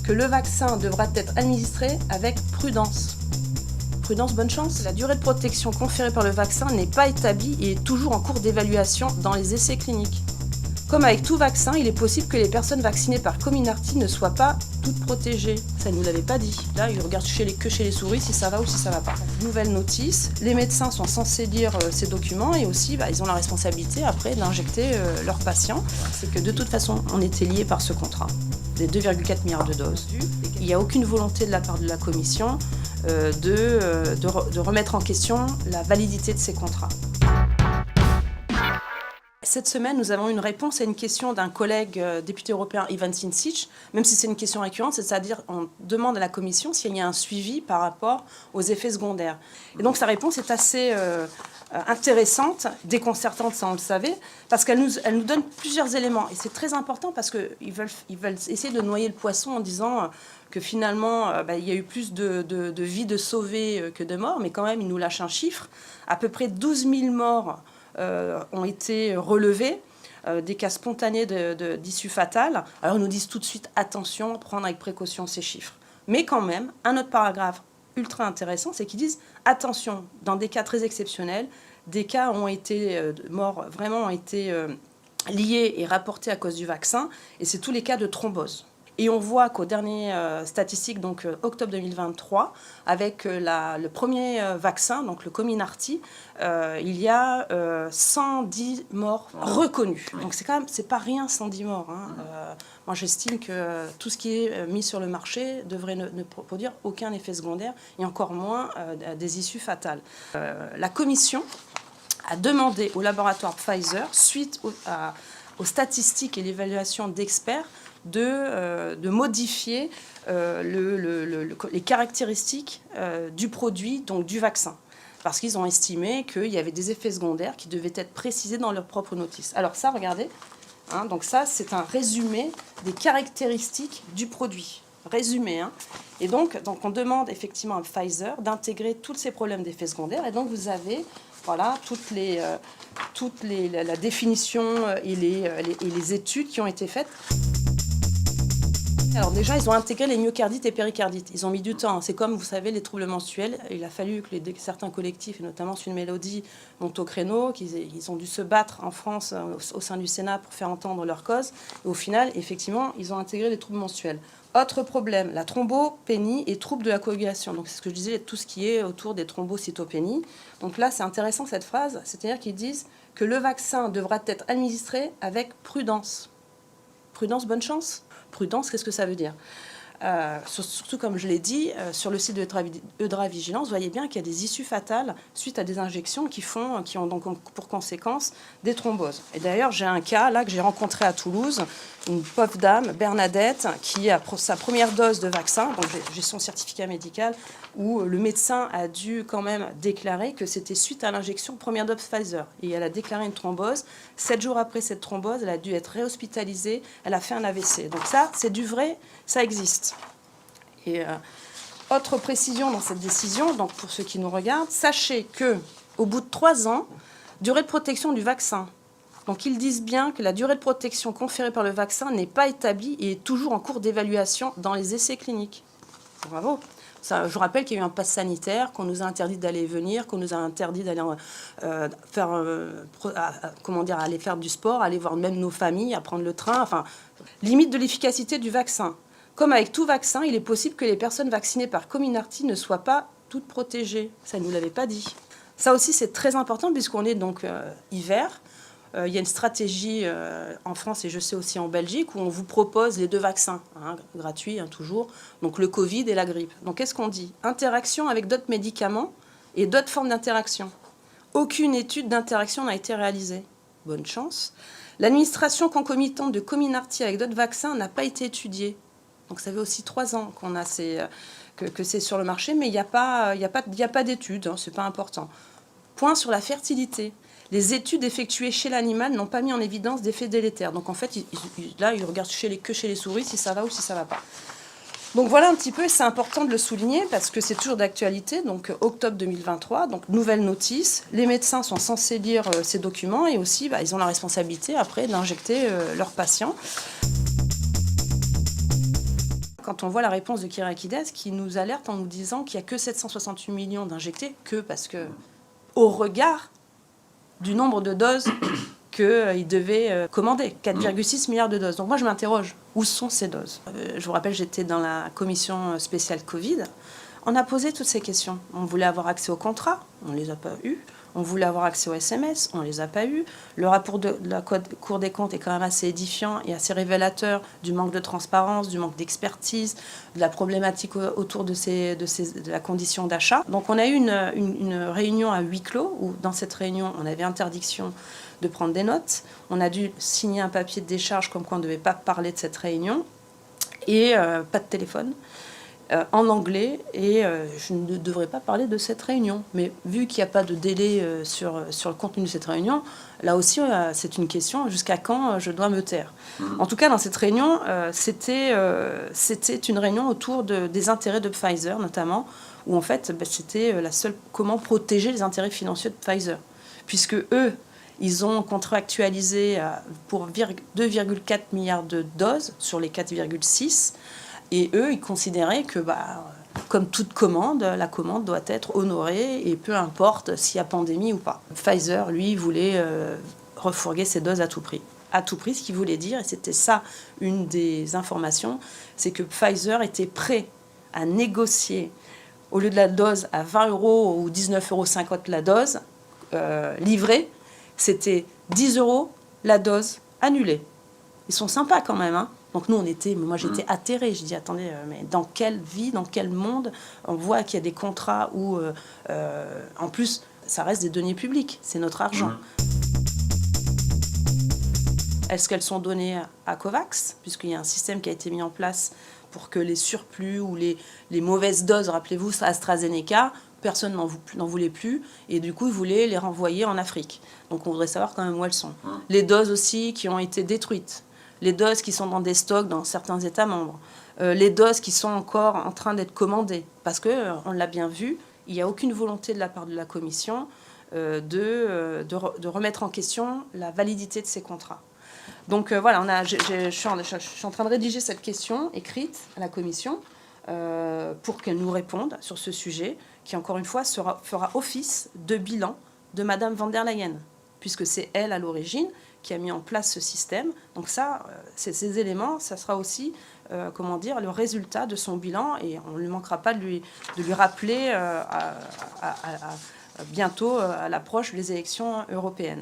que le vaccin devra être administré avec prudence. Prudence, bonne chance. La durée de protection conférée par le vaccin n'est pas établie et est toujours en cours d'évaluation dans les essais cliniques. Comme avec tout vaccin, il est possible que les personnes vaccinées par Comirnaty ne soient pas toutes protégées. Ça ne nous l'avait pas dit. Là, ils regardent que chez les souris si ça va ou si ça ne va pas. Nouvelle notice, les médecins sont censés lire ces documents et aussi ils ont la responsabilité après d'injecter leurs patients. C'est que de toute façon, on était liés par ce contrat. Des 2,4 milliards de doses. Il n'y a aucune volonté de la part de la Commission de remettre en question la validité de ces contrats. Cette semaine, nous avons une réponse à une question d'un collègue député européen, Ivan Sinčić, même si c'est une question récurrente, c'est-à-dire on demande à la Commission s'il y a un suivi par rapport aux effets secondaires. Et donc sa réponse est assez intéressante, déconcertante, ça on le savait, parce qu'elle nous donne plusieurs éléments. Et c'est très important parce qu'ils veulent essayer de noyer le poisson en disant que finalement, il y a eu plus de vies de sauvées que de morts, mais quand même, ils nous lâchent un chiffre. À peu près 12 000 morts ont été relevés, des cas spontanés d'issue fatale. Alors, ils nous disent tout de suite, attention, prendre avec précaution ces chiffres. Mais quand même, un autre paragraphe ultra intéressant, c'est qu'ils disent, attention, dans des cas très exceptionnels, des cas ont été morts, vraiment ont été liés et rapportés à cause du vaccin, et c'est tous les cas de thrombose. Et on voit qu'aux dernières statistiques, donc octobre 2023, avec le premier vaccin, donc le Comirnaty, il y a 110 morts reconnus. Donc c'est pas rien 110 morts. Moi j'estime que tout ce qui est mis sur le marché devrait ne produire aucun effet secondaire et encore moins des issues fatales. La Commission a demandé au laboratoire Pfizer, suite aux statistiques et l'évaluation d'experts, de modifier les caractéristiques du produit, donc du vaccin. Parce qu'ils ont estimé qu'il y avait des effets secondaires qui devaient être précisés dans leur propre notice. Alors ça, regardez, donc ça, c'est un résumé des caractéristiques du produit. Résumé. Et donc on demande effectivement à Pfizer d'intégrer tous ces problèmes d'effets secondaires. Et donc vous avez voilà, la définition et les études qui ont été faites. Alors déjà, ils ont intégré les myocardites et péricardites. Ils ont mis du temps. C'est comme, vous savez, les troubles menstruels. Il a fallu que certains collectifs, et notamment Une Mélodie, montent au créneau, qu'ils ont dû se battre en France, au sein du Sénat, pour faire entendre leur cause. Et au final, effectivement, ils ont intégré les troubles menstruels. Autre problème, la thrombopénie et troubles de la coagulation. Donc c'est ce que je disais, tout ce qui est autour des thrombocytopénies. Donc là, c'est intéressant cette phrase, c'est-à-dire qu'ils disent que le vaccin devra être administré avec prudence. Prudence, bonne chance. Prudence, qu'est-ce que ça veut dire ? Surtout, comme je l'ai dit, sur le site de EudraVigilance, vous voyez bien qu'il y a des issues fatales suite à des injections qui ont donc pour conséquence des thromboses. Et d'ailleurs, j'ai un cas là que j'ai rencontré à Toulouse, une pauvre dame, Bernadette, qui a sa première dose de vaccin, donc j'ai son certificat médical, où le médecin a dû quand même déclarer que c'était suite à l'injection première dose Pfizer. Et elle a déclaré une thrombose. 7 jours après cette thrombose, elle a dû être réhospitalisée, elle a fait un AVC. Donc ça, c'est du vrai, ça existe. Et autre précision dans cette décision, donc pour ceux qui nous regardent, sachez qu'au bout de 3 ans, durée de protection du vaccin. Donc ils disent bien que la durée de protection conférée par le vaccin n'est pas établie et est toujours en cours d'évaluation dans les essais cliniques. Bravo. Ça, je rappelle qu'il y a eu un pass sanitaire, qu'on nous a interdit d'aller et venir, qu'on nous a interdit d'aller aller faire du sport, aller voir même nos familles, à prendre le train. Enfin, limite de l'efficacité du vaccin. Comme avec tout vaccin, il est possible que les personnes vaccinées par Comirnaty ne soient pas toutes protégées. Ça ne nous l'avait pas dit. Ça aussi, c'est très important puisqu'on est donc hiver. Il y a une stratégie en France et je sais aussi en Belgique où on vous propose les 2 vaccins, gratuits toujours, donc le Covid et la grippe. Donc qu'est-ce qu'on dit ? Interaction avec d'autres médicaments et d'autres formes d'interaction. Aucune étude d'interaction n'a été réalisée. Bonne chance. L'administration concomitante de Comirnaty avec d'autres vaccins n'a pas été étudiée. Donc ça fait aussi 3 ans qu'on a que c'est sur le marché, mais il n'y a pas d'études, c'est pas important. Point sur la fertilité. Les études effectuées chez l'animal n'ont pas mis en évidence d'effets délétères. Donc en fait, ils regardent que chez les souris si ça va ou si ça ne va pas. Donc voilà un petit peu, et c'est important de le souligner parce que c'est toujours d'actualité. Donc octobre 2023, donc nouvelle notice. Les médecins sont censés lire ces documents et aussi ils ont la responsabilité après d'injecter leurs patients. quand on voit la réponse de Kyriakides qui nous alerte en nous disant qu'il n'y a que 768 millions d'injectés, parce que, au regard du nombre de doses qu'il devait commander, 4,6 milliards de doses. Donc moi, je m'interroge, où sont ces doses ? Je vous rappelle, j'étais dans la commission spéciale Covid. On a posé toutes ces questions. On voulait avoir accès aux contrats, on ne les a pas eus. On voulait avoir accès aux SMS, on ne les a pas eus. Le rapport de la Cour des comptes est quand même assez édifiant et assez révélateur du manque de transparence, du manque d'expertise, de la problématique autour de la condition d'achat. Donc on a eu une réunion à huis clos, où dans cette réunion, on avait interdiction de prendre des notes. On a dû signer un papier de décharge comme quoi on ne devait pas parler de cette réunion, et pas de téléphone. En anglais, et je ne devrais pas parler de cette réunion. Mais vu qu'il n'y a pas de délai sur le contenu de cette réunion, là aussi, c'est une question, jusqu'à quand je dois me taire ? En tout cas, dans cette réunion, c'était une réunion autour des intérêts de Pfizer, notamment, où en fait, c'était la seule... Comment protéger les intérêts financiers de Pfizer ? Puisque eux, ils ont contractualisé pour 2,4 milliards de doses sur les 4,6. Et eux, ils considéraient que, comme toute commande, la commande doit être honorée, et peu importe s'il y a pandémie ou pas. Pfizer, lui, voulait refourguer ses doses à tout prix. À tout prix, ce qu'il voulait dire, et c'était ça une des informations, c'est que Pfizer était prêt à négocier, au lieu de la dose à 20 € ou 19,50 € la dose livrée, c'était 10 € la dose annulée. Ils sont sympas quand même, hein. Donc nous, moi j'étais atterrée. Je dis, attendez, mais dans quelle vie, dans quel monde on voit qu'il y a des contrats où, en plus, ça reste des deniers publics, c'est notre argent. Est-ce qu'elles sont données à COVAX, puisqu'il y a un système qui a été mis en place pour que les surplus ou les mauvaises doses, rappelez-vous, AstraZeneca, personne n'en voulait plus, et du coup, ils voulaient les renvoyer en Afrique. Donc on voudrait savoir quand même où elles sont. Les doses aussi qui ont été détruites. Les doses qui sont dans des stocks dans certains États membres, les doses qui sont encore en train d'être commandées. Parce qu'on l'a bien vu, il n'y a aucune volonté de la part de la Commission de remettre en question la validité de ces contrats. Donc voilà, je suis en train de rédiger cette question écrite à la Commission pour qu'elle nous réponde sur ce sujet, qui encore une fois fera office de bilan de Madame van der Leyen, puisque c'est elle à l'origine qui a mis en place ce système. Donc ça, ces éléments, ça sera aussi, le résultat de son bilan, et on ne lui manquera pas de lui rappeler bientôt à l'approche des élections européennes.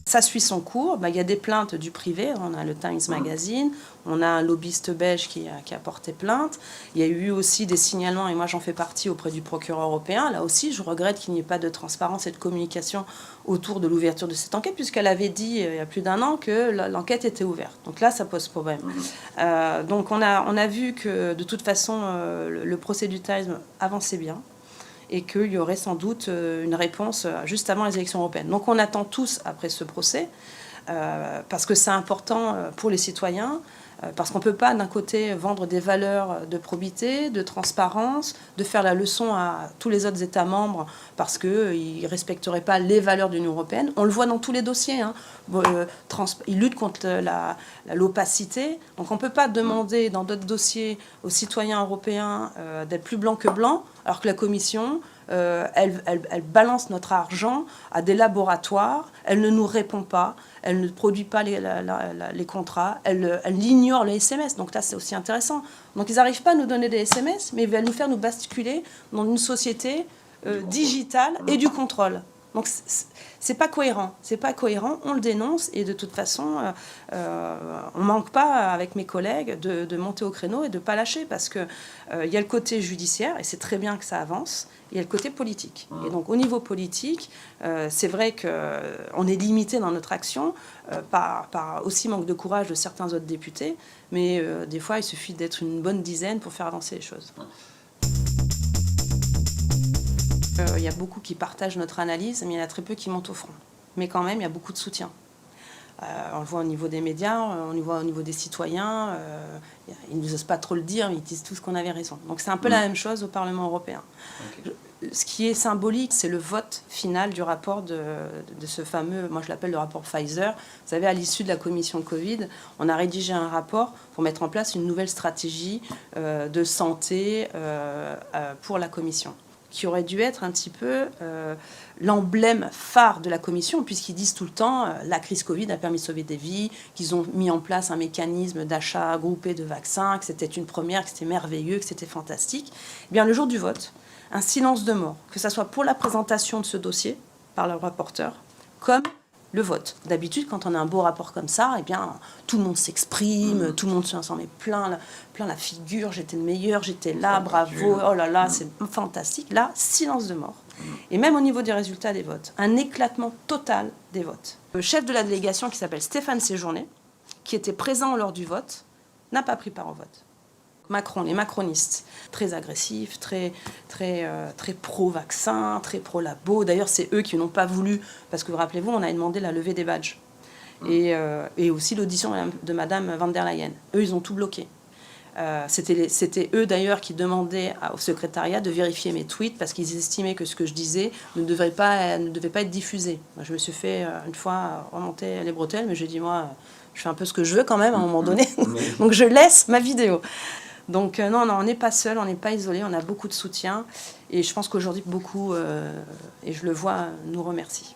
Ça suit son cours. Il y a des plaintes du privé. On a le Times Magazine. On a un lobbyiste belge qui a porté plainte. Il y a eu aussi des signalements, et moi j'en fais partie, auprès du procureur européen. Là aussi, je regrette qu'il n'y ait pas de transparence et de communication autour de l'ouverture de cette enquête, puisqu'elle avait dit il y a plus d'1 an que l'enquête était ouverte. Donc là, ça pose problème. Donc on a vu que de toute façon, le procès du Times avançait bien, et qu'il y aurait sans doute une réponse juste avant les élections européennes. Donc on attend tous après ce procès, parce que c'est important pour les citoyens, parce qu'on ne peut pas d'un côté vendre des valeurs de probité, de transparence, de faire la leçon à tous les autres États membres parce qu'ils ne respecteraient pas les valeurs de l'Union européenne. On le voit dans tous les dossiers, hein. Ils luttent contre l'opacité. Donc on ne peut pas demander dans d'autres dossiers aux citoyens européens d'être plus blancs que blancs, alors que la Commission, elle balance notre argent à des laboratoires, elle ne nous répond pas, elle ne produit pas les contrats, elle ignore les SMS. Donc là, c'est aussi intéressant. Donc ils n'arrivent pas à nous donner des SMS, mais ils veulent nous faire nous basculer dans une société digitale et du contrôle. Donc c'est pas cohérent, on le dénonce, et de toute façon, on manque pas, avec mes collègues, de monter au créneau et de pas lâcher, parce que il y a le côté judiciaire, et c'est très bien que ça avance, il y a le côté politique. Et donc au niveau politique, c'est vrai qu'on est limité dans notre action par aussi manque de courage de certains autres députés, mais des fois il suffit d'être une bonne dizaine pour faire avancer les choses. Il y a beaucoup qui partagent notre analyse, mais il y en a très peu qui montent au front. Mais quand même, il y a beaucoup de soutien. On le voit au niveau des médias, on le voit au niveau des citoyens. Ils n'osent pas trop le dire, mais ils disent tous qu'on avait raison. Donc c'est un peu la même chose au Parlement européen. Okay. Ce qui est symbolique, c'est le vote final du rapport de ce fameux, moi je l'appelle le rapport Pfizer. Vous savez, à l'issue de la commission Covid, on a rédigé un rapport pour mettre en place une nouvelle stratégie de santé pour la commission, qui aurait dû être un petit peu l'emblème phare de la commission, puisqu'ils disent tout le temps la crise Covid a permis de sauver des vies, qu'ils ont mis en place un mécanisme d'achat groupé de vaccins, que c'était une première, que c'était merveilleux, que c'était fantastique. Eh bien, le jour du vote, un silence de mort, que ce soit pour la présentation de ce dossier par le rapporteur, comme le vote. D'habitude, quand on a un beau rapport comme ça, eh bien, tout le monde s'exprime, tout le monde s'en met plein la figure, j'étais le meilleur, j'étais là, bravo, oh là là, c'est fantastique. Là, silence de mort. Et même au niveau des résultats des votes, un éclatement total des votes. Le chef de la délégation, qui s'appelle Stéphane Séjourné, qui était présent lors du vote, n'a pas pris part au vote. Macron, les macronistes, très agressifs, très pro-vaccin, très pro-labo. D'ailleurs, c'est eux qui n'ont pas voulu, parce que vous rappelez-vous, on a demandé la levée des badges. Et aussi l'audition de Madame van der Leyen. Eux, ils ont tout bloqué. C'était eux, d'ailleurs, qui demandaient au secrétariat de vérifier mes tweets, parce qu'ils estimaient que ce que je disais ne devait pas être diffusé. Moi, je me suis fait, une fois, remonter les bretelles, mais j'ai dit, moi, je fais un peu ce que je veux quand même, à un moment donné. Donc, je laisse ma vidéo. Donc non, on n'est pas seul, on n'est pas isolé, on a beaucoup de soutien. Et je pense qu'aujourd'hui, beaucoup, et je le vois, nous remercient.